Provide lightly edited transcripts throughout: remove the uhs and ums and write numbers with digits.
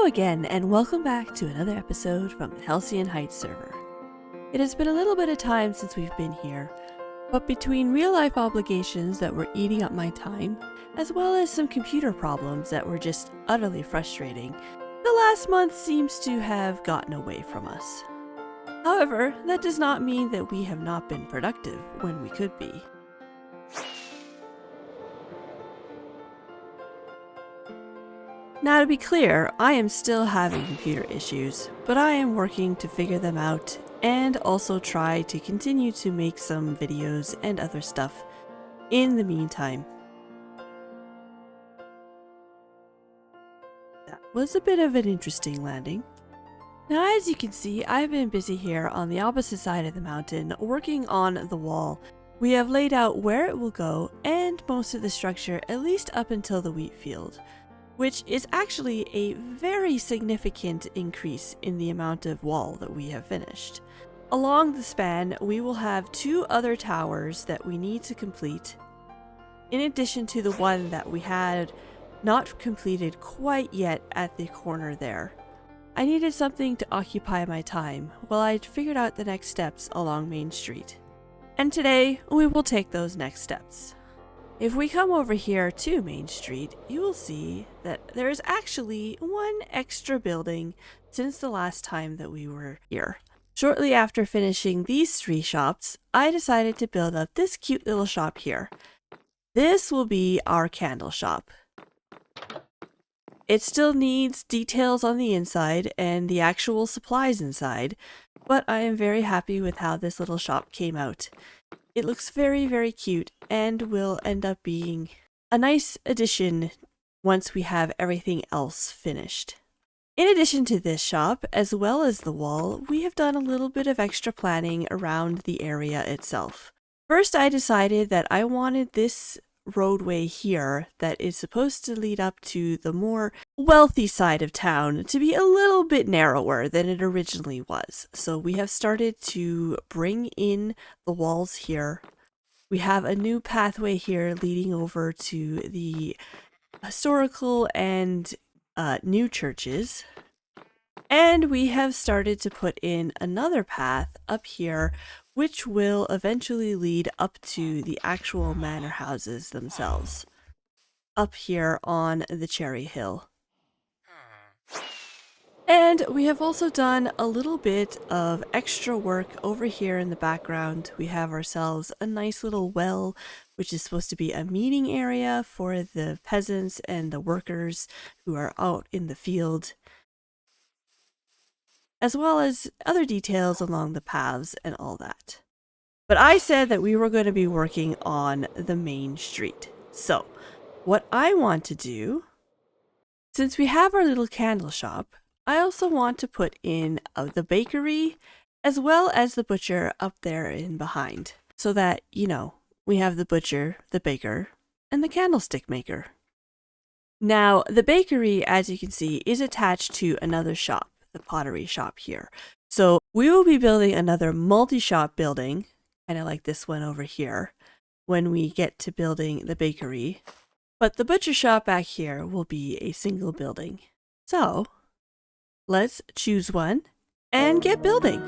Hello again, and welcome back to another episode from the Halcyon Heights server. It has been a little bit of time since we've been here, but between real-life obligations that were eating up my time, as well as some computer problems that were just utterly frustrating, the last month seems to have gotten away from us. However, that does not mean that we have not been productive when we could be. Now, to be clear, I am still having computer issues, but I am working to figure them out and also try to continue to make some videos and other stuff in the meantime. That was a bit of an interesting landing. Now, as you can see, I've been busy here on the opposite side of the mountain working on the wall. We have laid out where it will go and most of the structure, at least up until the wheat field, which is actually a very significant increase in the amount of wall that we have finished. Along the span, we will have 2 other towers that we need to complete, in addition to the one that we had not completed quite yet at the corner there. I needed something to occupy my time while I figured out the next steps along Main Street. And today, we will take those next steps. If we come over here to Main Street, you will see that there is actually one extra building since the last time that we were here. Shortly after finishing these 3 shops, I decided to build up this cute little shop here. This will be our candle shop. It still needs details on the inside and the actual supplies inside, but I am very happy with how this little shop came out. It looks very, very cute and will end up being a nice addition once we have everything else finished. In addition to this shop, as well as the wall, we have done a little bit of extra planning around the area itself. First, I decided that I wanted this roadway here that is supposed to lead up to the more wealthy side of town to be a little bit narrower than it originally was. So we have started to bring in the walls here. We have a new pathway here leading over to the historical and new churches. And we have started to put in another path up here, which will eventually lead up to the actual manor houses themselves, up here on the Cherry Hill. And we have also done a little bit of extra work over here in the background. We have ourselves a nice little well, which is supposed to be a meeting area for the peasants and the workers who are out in the field, as well as other details along the paths and all that. But I said that we were going to be working on the main street. So, what I want to do, since we have our little candle shop, I also want to put in the bakery as well as the butcher up there in behind. So that, we have the butcher, the baker, and the candlestick maker. Now, the bakery, as you can see, is attached to another shop, the pottery shop here. So we will be building another multi-shop building, kind of like this one over here, when we get to building the bakery. But the butcher shop back here will be a single building. So let's choose one and get building.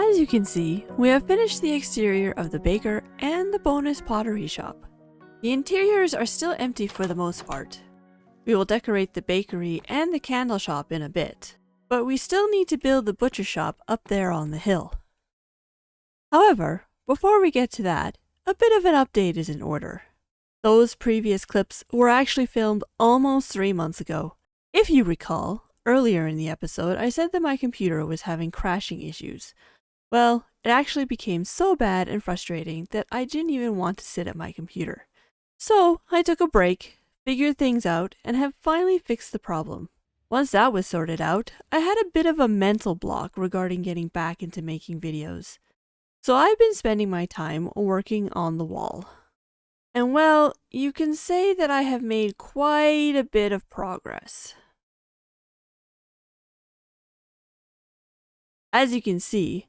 As you can see, we have finished the exterior of the baker and the bonus pottery shop. The interiors are still empty for the most part. We will decorate the bakery and the candle shop in a bit, but we still need to build the butcher shop up there on the hill. However, before we get to that, a bit of an update is in order. Those previous clips were actually filmed almost 3 months ago. If you recall, earlier in the episode I said that my computer was having crashing issues. Well, it actually became so bad and frustrating that I didn't even want to sit at my computer. So I took a break, figured things out, and have finally fixed the problem. Once that was sorted out, I had a bit of a mental block regarding getting back into making videos. So I've been spending my time working on the wall. And well, you can say that I have made quite a bit of progress. As you can see,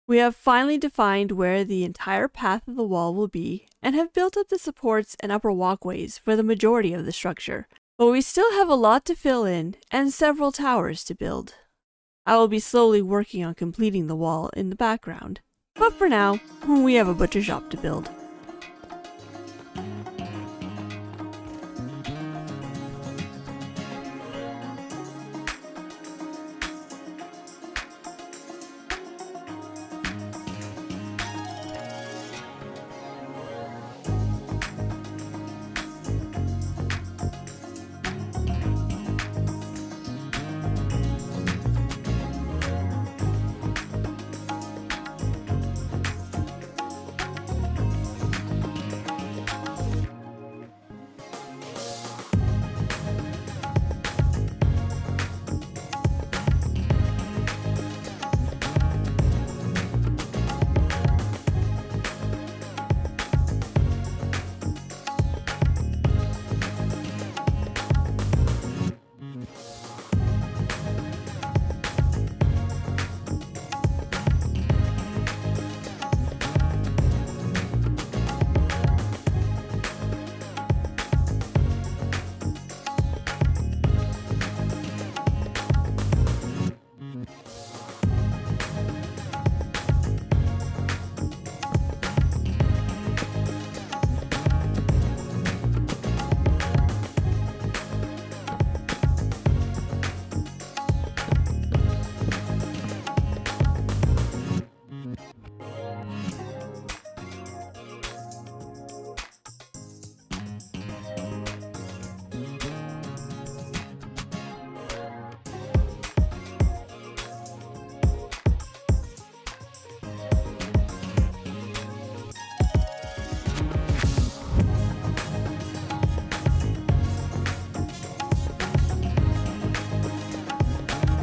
we have finally defined where the entire path of the wall will be and have built up the supports and upper walkways for the majority of the structure, but we still have a lot to fill in and several towers to build. I will be slowly working on completing the wall in the background, but for now, we have a butcher shop to build.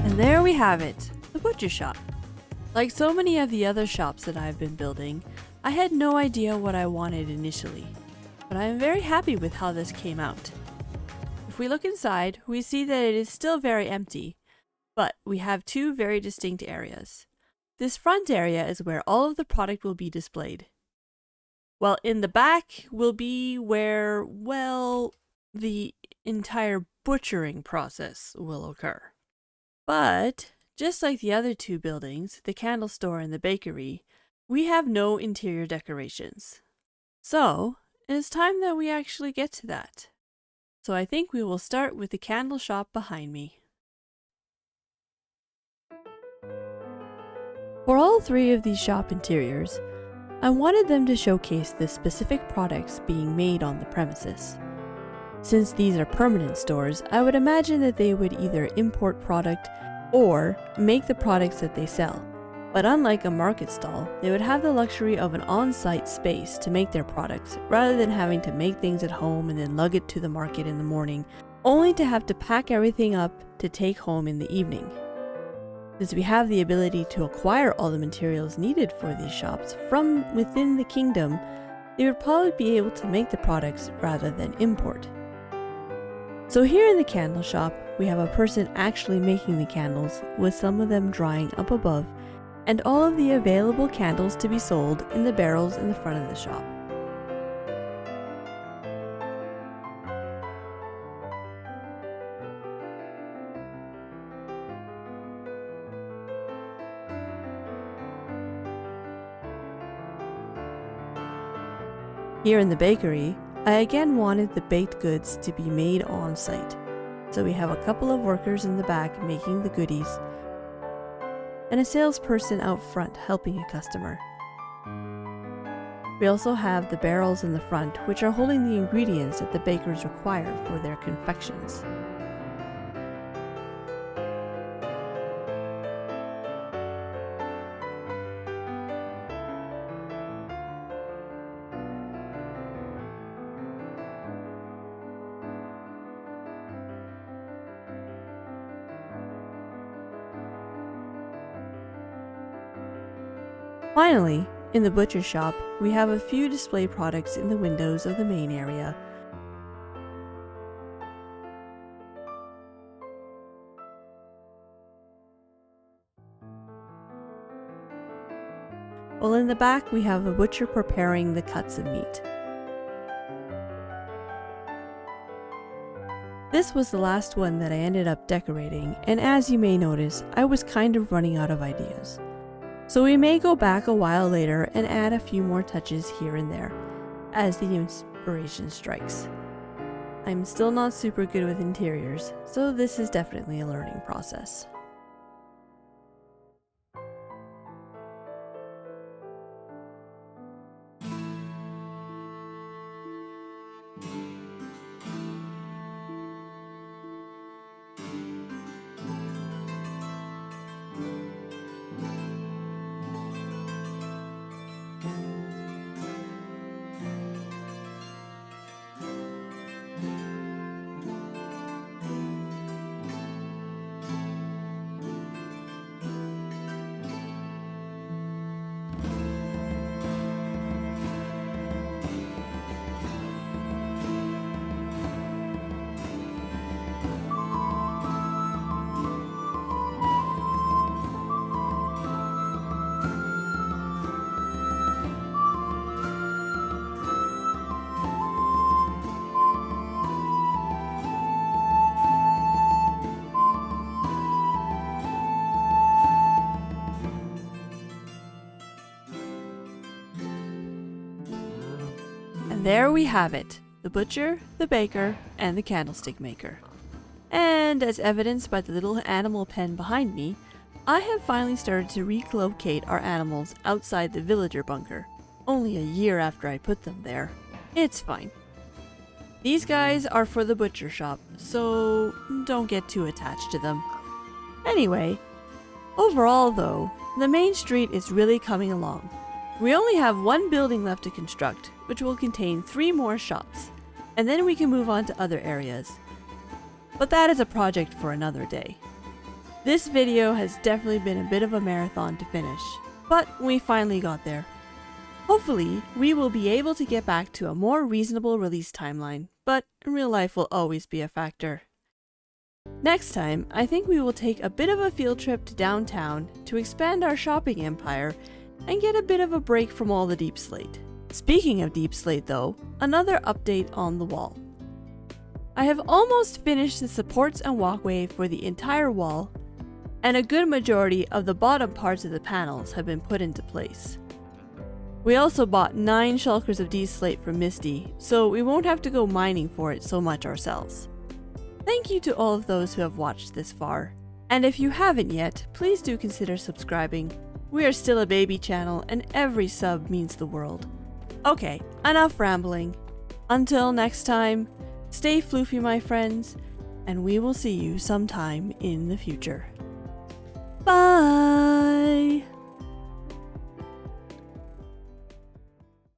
And there we have it, the butcher shop. Like so many of the other shops that I've been building, I had no idea what I wanted initially, but I am very happy with how this came out. If we look inside, we see that it is still very empty, but we have two very distinct areas. This front area is where all of the product will be displayed, while in the back will be where, well, the entire butchering process will occur. But, just like the other two buildings, the candle store and the bakery, we have no interior decorations. So, it is time that we actually get to that. So I think we will start with the candle shop behind me. For all three of these shop interiors, I wanted them to showcase the specific products being made on the premises. Since these are permanent stores, I would imagine that they would either import product or make the products that they sell. But unlike a market stall, they would have the luxury of an on-site space to make their products, rather than having to make things at home and then lug it to the market in the morning, only to have to pack everything up to take home in the evening. Since we have the ability to acquire all the materials needed for these shops from within the kingdom, they would probably be able to make the products rather than import. So here in the candle shop, we have a person actually making the candles, with some of them drying up above, and all of the available candles to be sold in the barrels in the front of the shop. Here in the bakery, I again wanted the baked goods to be made on site. So we have a couple of workers in the back making the goodies, and a salesperson out front helping a customer. We also have the barrels in the front, which are holding the ingredients that the bakers require for their confections. Finally, in the butcher shop, we have a few display products in the windows of the main area. While in the back, we have a butcher preparing the cuts of meat. This was the last one that I ended up decorating, and as you may notice, I was kind of running out of ideas. So we may go back a while later and add a few more touches here and there, as the inspiration strikes. I'm still not super good with interiors, so this is definitely a learning process. There we have it, the butcher, the baker, and the candlestick maker. And as evidenced by the little animal pen behind me, I have finally started to relocate our animals outside the villager bunker, only a year after I put them there. It's fine. These guys are for the butcher shop, so don't get too attached to them. Anyway, overall though, the main street is really coming along. We only have one building left to construct, which will contain 3 more shops, and then we can move on to other areas. But that is a project for another day. This video has definitely been a bit of a marathon to finish, but we finally got there. Hopefully, we will be able to get back to a more reasonable release timeline, but real life will always be a factor. Next time, I think we will take a bit of a field trip to downtown to expand our shopping empire and get a bit of a break from all the deep slate. Speaking of deep slate though, another update on the wall. I have almost finished the supports and walkway for the entire wall, and a good majority of the bottom parts of the panels have been put into place. We also bought 9 shulkers of deep-slate from Misty, so we won't have to go mining for it so much ourselves. Thank you to all of those who have watched this far, and if you haven't yet, please do consider subscribing. We are still a baby channel, and every sub means the world. Okay, enough rambling. Until next time, stay floofy my friends, and we will see you sometime in the future. Bye!